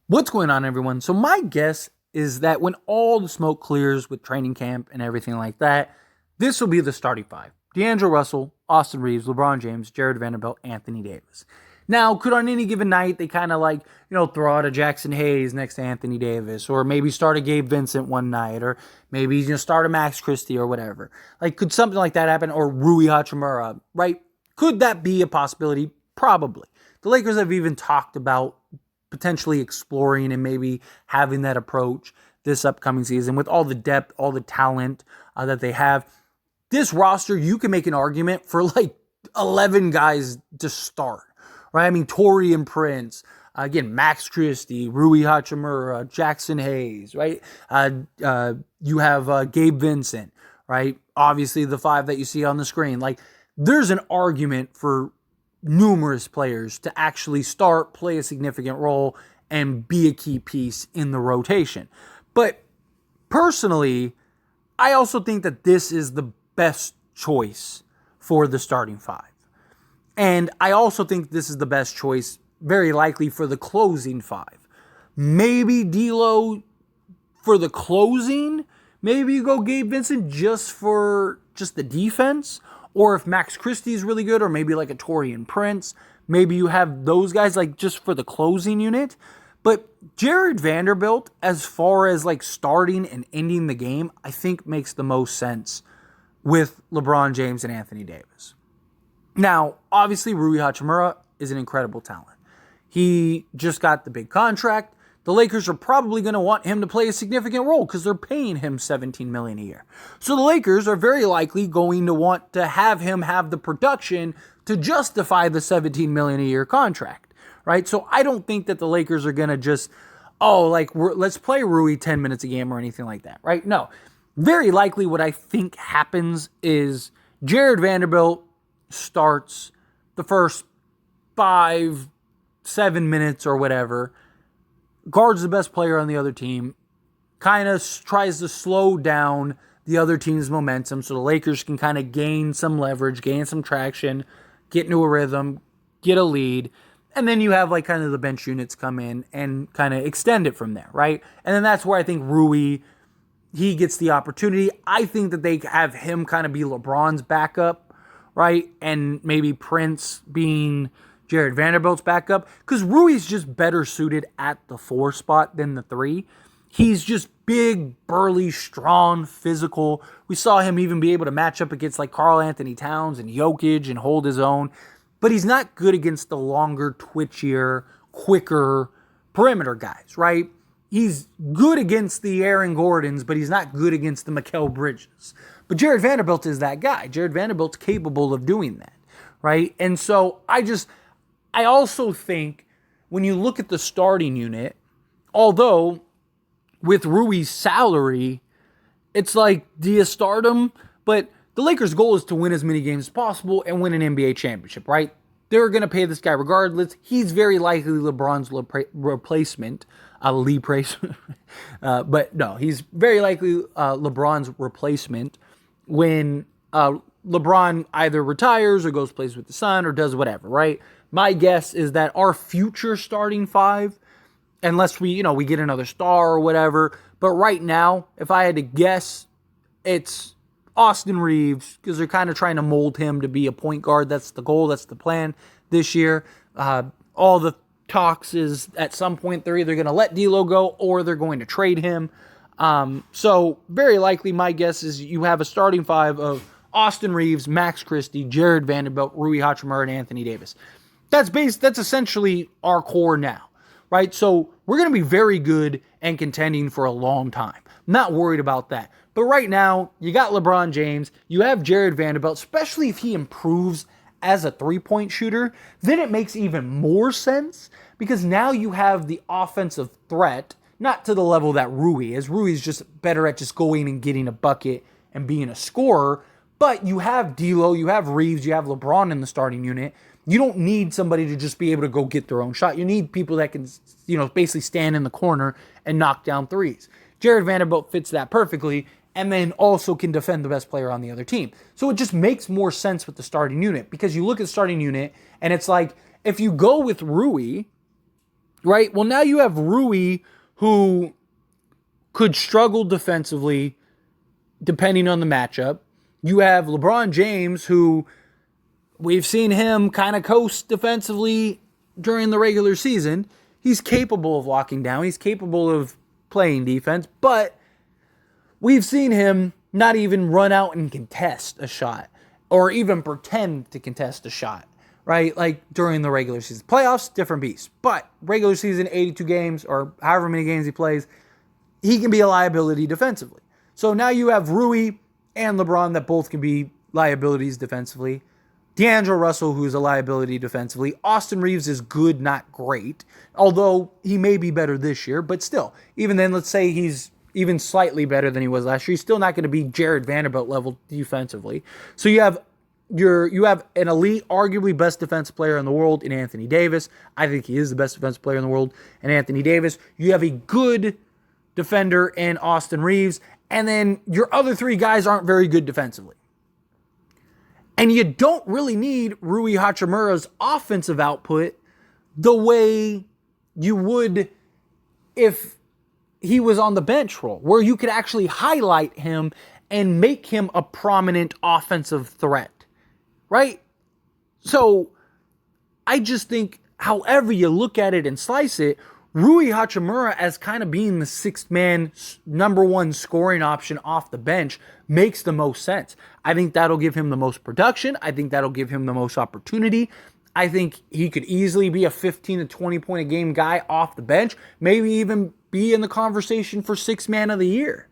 What's going on, everyone? So my guess is that when all the smoke clears with training camp and everything like that, this will be the starting five. D'Angelo Russell, Austin Reeves, LeBron James, Jared Vanderbilt, Anthony Davis. Now, could on any given night they kind of throw out a Jackson Hayes next to Anthony Davis, or maybe start a Gabe Vincent one night, or maybe start a Max Christie or whatever. Could something like that happen? Or Rui Hachimura, right? Could that be a possibility? Probably. The Lakers have even talked about potentially exploring and maybe having that approach this upcoming season with all the depth, all the talent that they have. This roster, you can make an argument for 11 guys to start, right? I mean, Taurean Prince, again, Max Christie, Rui Hachimura, Jackson Hayes, right? You have Gabe Vincent, right? Obviously, the five that you see on the screen. There's an argument for numerous players to actually start, play a significant role, and be a key piece in the rotation. But personally, I also think that this is the best choice for the starting five. And I also think this is the best choice, very likely, for the closing five. Maybe D'Lo for the closing. Maybe you go Gabe Vincent just the defense. Or if Max Christie is really good, or maybe like a Taurean Prince, maybe you have those guys just for the closing unit. But Jared Vanderbilt, as far as starting and ending the game, I think makes the most sense with LeBron James and Anthony Davis. Now, obviously, Rui Hachimura is an incredible talent. He just got the big contract. The Lakers are probably going to want him to play a significant role because they're paying him $17 million a year. So the Lakers are very likely going to want to have him have the production to justify the $17 million a year contract, right? So I don't think that the Lakers are going to just, let's play Rui 10 minutes a game or anything like that, right? No. Very likely what I think happens is Jared Vanderbilt starts the first 5-7 minutes or whatever, guards the best player on the other team, kind of tries to slow down the other team's momentum so the Lakers can kind of gain some leverage, gain some traction, get into a rhythm, get a lead, and then you have kind of the bench units come in and kind of extend it from there, right? And then that's where I think Rui, he gets the opportunity. I think that they have him kind of be LeBron's backup, right? And maybe Prince being Jared Vanderbilt's backup, because Rui's just better suited at the 4 spot than the 3. He's just big, burly, strong, physical. We saw him even be able to match up against Karl Anthony Towns and Jokic and hold his own, but he's not good against the longer, twitchier, quicker perimeter guys, right? He's good against the Aaron Gordons, but he's not good against the Mikal Bridges. But Jared Vanderbilt is that guy. Jared Vanderbilt's capable of doing that, right? And so I also think when you look at the starting unit, although with Rui's salary, it's do you start him? But the Lakers' goal is to win as many games as possible and win an NBA championship, right? They're going to pay this guy regardless. He's very likely LeBron's replacement. But no, he's very likely LeBron's replacement when LeBron either retires or goes plays with the Sun or does whatever, right? My guess is that our future starting five, unless we get another star or whatever, but right now, if I had to guess, it's Austin Reeves, because they're kind of trying to mold him to be a point guard. That's the goal. That's the plan this year. All the talks is at some point they're either going to let D'Lo go or they're going to trade him. So very likely my guess is you have a starting five of Austin Reeves, Max Christie, Jared Vanderbilt, Rui Hachimura, and Anthony Davis. That's essentially our core now, right? So we're going to be very good and contending for a long time. I'm not worried about that. But right now, you got LeBron James, you have Jared Vanderbilt, especially if he improves as a three-point shooter, then it makes even more sense because now you have the offensive threat, not to the level that Rui is. Rui's just better at just going and getting a bucket and being a scorer. But you have D'Lo, you have Reeves, you have LeBron in the starting unit. You don't need somebody to just be able to go get their own shot. You need people that can, basically stand in the corner and knock down threes. Jared Vanderbilt fits that perfectly and then also can defend the best player on the other team. So it just makes more sense with the starting unit because you look at the starting unit and it's if you go with Rui, right? Well, now you have Rui, who could struggle defensively depending on the matchup. You have LeBron James, who we've seen him kind of coast defensively during the regular season. He's capable of locking down. He's capable of playing defense, but we've seen him not even run out and contest a shot or even pretend to contest a shot, right? Like during the regular season. Playoffs, different beast. But regular season, 82 games or however many games he plays, he can be a liability defensively. So now you have Rui and LeBron that both can be liabilities defensively. D'Angelo Russell, who's a liability defensively. Austin Reeves is good, not great. Although he may be better this year, but still. Even then, let's say he's even slightly better than he was last year. He's still not going to be Jared Vanderbilt level defensively. So you have an elite, arguably best defensive player in the world in Anthony Davis. I think he is the best defensive player in the world in Anthony Davis. You have a good defender in Austin Reeves. And then your other three guys aren't very good defensively. And you don't really need Rui Hachimura's offensive output the way you would if he was on the bench role, where you could actually highlight him and make him a prominent offensive threat, right? So I just think, however you look at it and slice it, Rui Hachimura as kind of being the sixth man, number one scoring option off the bench makes the most sense. I think that'll give him the most production. I think that'll give him the most opportunity. I think he could easily be a 15 to 20 point a game guy off the bench, maybe even be in the conversation for sixth man of the year.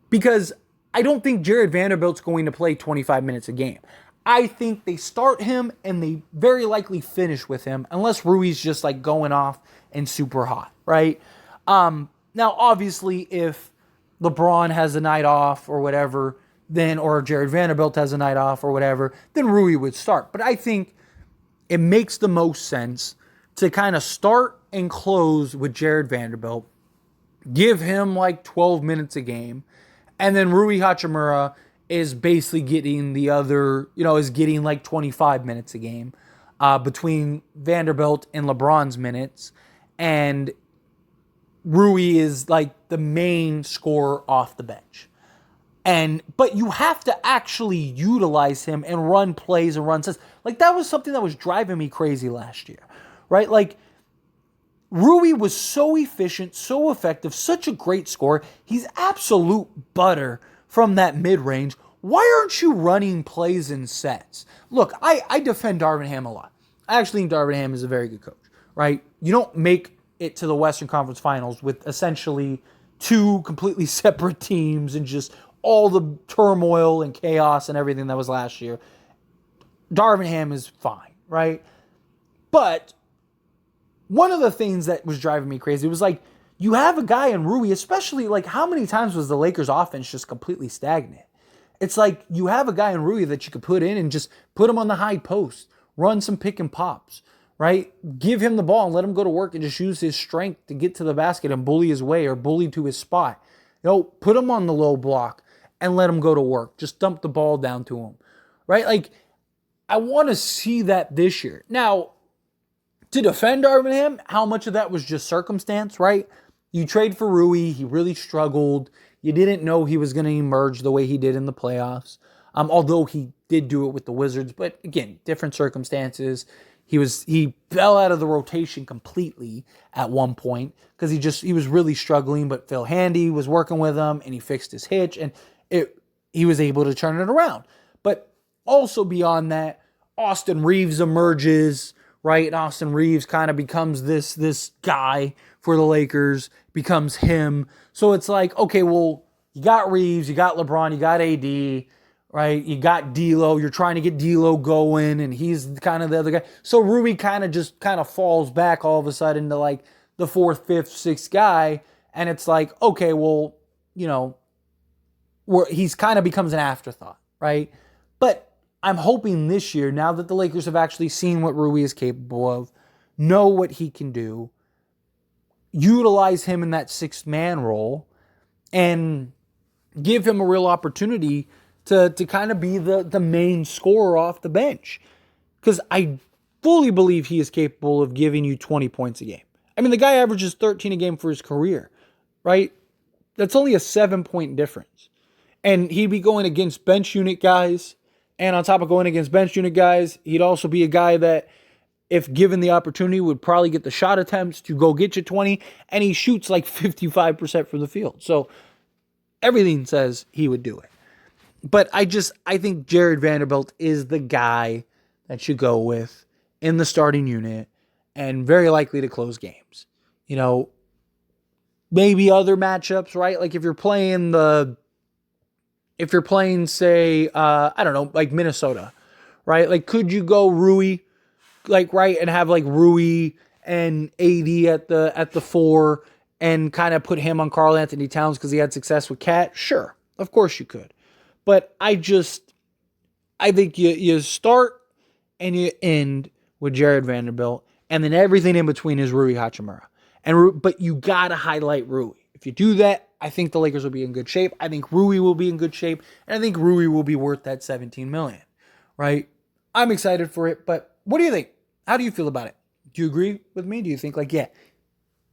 Because I don't think Jared Vanderbilt's going to play 25 minutes a game. I think they start him and they very likely finish with him unless Rui's just like going off and super hot, right? Now, obviously, if LeBron has a night off or whatever, then, or Jared Vanderbilt has a night off or whatever, then Rui would start. But I think it makes the most sense to kind of start and close with Jared Vanderbilt, give him like 12 minutes a game, and then Rui Hachimura is basically getting the other, is getting like 25 minutes a game between Vanderbilt and LeBron's minutes. And Rui is like the main scorer off the bench. But you have to actually utilize him and run plays and run sets. Like that was something that was driving me crazy last year, right? Like Rui was so efficient, so effective, such a great scorer. He's absolute butter from that mid-range. Why aren't you running plays and sets? Look, I defend Darvin Ham a lot. I actually think Darvin Ham is a very good coach, right? You don't make it to the Western Conference Finals with essentially two completely separate teams and just all the turmoil and chaos and everything that was last year. Darvin Ham is fine, right? But one of the things that was driving me crazy was like, you have a guy in Rui, especially like how many times was the Lakers offense just completely stagnant? It's like you have a guy in Rui that you could put in and just put him on the high post, run some pick and pops, right? Give him the ball and let him go to work and just use his strength to get to the basket and bully his way or bully to his spot. Put him on the low block and let him go to work. Just dump the ball down to him, right? Like, I want to see that this year. Now, to defend Darvin Ham, how much of that was just circumstance, right? You trade for Rui. He really struggled. You didn't know he was going to emerge the way he did in the playoffs. Although he did do it with the Wizards. But again, different circumstances. He fell out of the rotation completely at one point because he was really struggling. But Phil Handy was working with him and he fixed his hitch and he was able to turn it around. But also beyond that, Austin Reeves emerges, right? And Austin Reeves kind of becomes this guy for the Lakers, becomes him. So it's like, okay, well, you got Reeves, you got LeBron, you got AD, right? You got D'Lo. You're trying to get D'Lo going, and he's kind of the other guy. So Rui kind of falls back all of a sudden to like the fourth, fifth, sixth guy, and it's like, okay, well, he's kind of becomes an afterthought, right? But I'm hoping this year, now that the Lakers have actually seen what Rui is capable of, know what he can do, utilize him in that sixth man role, and give him a real opportunity to kind of be the main scorer off the bench. Because I fully believe he is capable of giving you 20 points a game. I mean, the guy averages 13 a game for his career, right? That's only a 7-point difference. And he'd be going against bench unit guys. And on top of going against bench unit guys, he'd also be a guy that, if given the opportunity, would probably get the shot attempts to go get you 20. And he shoots like 55% from the field. So everything says he would do it. But I think Jared Vanderbilt is the guy that you go with in the starting unit and very likely to close games. You know, maybe other matchups, right? Like if you're playing, say, I don't know, like Minnesota, right? Like, could you go Rui, like, right, and have like Rui and AD at the 4 and kind of put him on Karl Anthony Towns because he had success with Cat? Sure, of course you could. But I think you start and you end with Jared Vanderbilt, and then everything in between is Rui Hachimura. But you got to highlight Rui. If you do that, I think the Lakers will be in good shape. I think Rui will be in good shape, and I think Rui will be worth that $17 million, right? I'm excited for it, but what do you think? How do you feel about it? Do you agree with me? Do you think, like, yeah,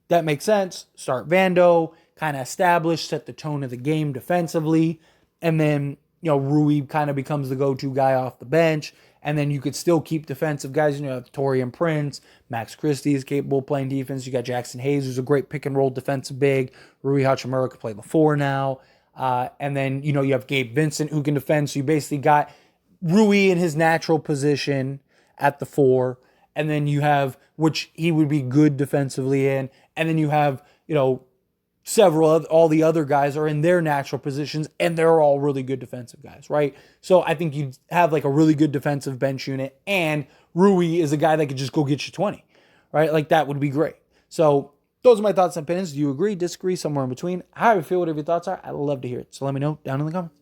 that makes sense? Start Vando, kind of establish, set the tone of the game defensively, and then, you know, Rui kind of becomes the go-to guy off the bench, and then you could still keep defensive guys. You know, Torian Prince, Max Christie is capable of playing defense. You got Jackson Hayes, who's a great pick-and-roll defensive big. Rui Hachimura could play the 4 now. And then, you know, you have Gabe Vincent who can defend. So you basically got Rui in his natural position at the 4. And then you have, which he would be good defensively in. And then you have, you know, all the other guys are in their natural positions, and they're all really good defensive guys, right? So I think you'd have like a really good defensive bench unit, and Rui is a guy that could just go get you 20, right? Like that would be great. So those are my thoughts and opinions. Do you agree, disagree, somewhere in between? How do you feel? Whatever your thoughts are, I'd love to hear it. So let me know down in the comments.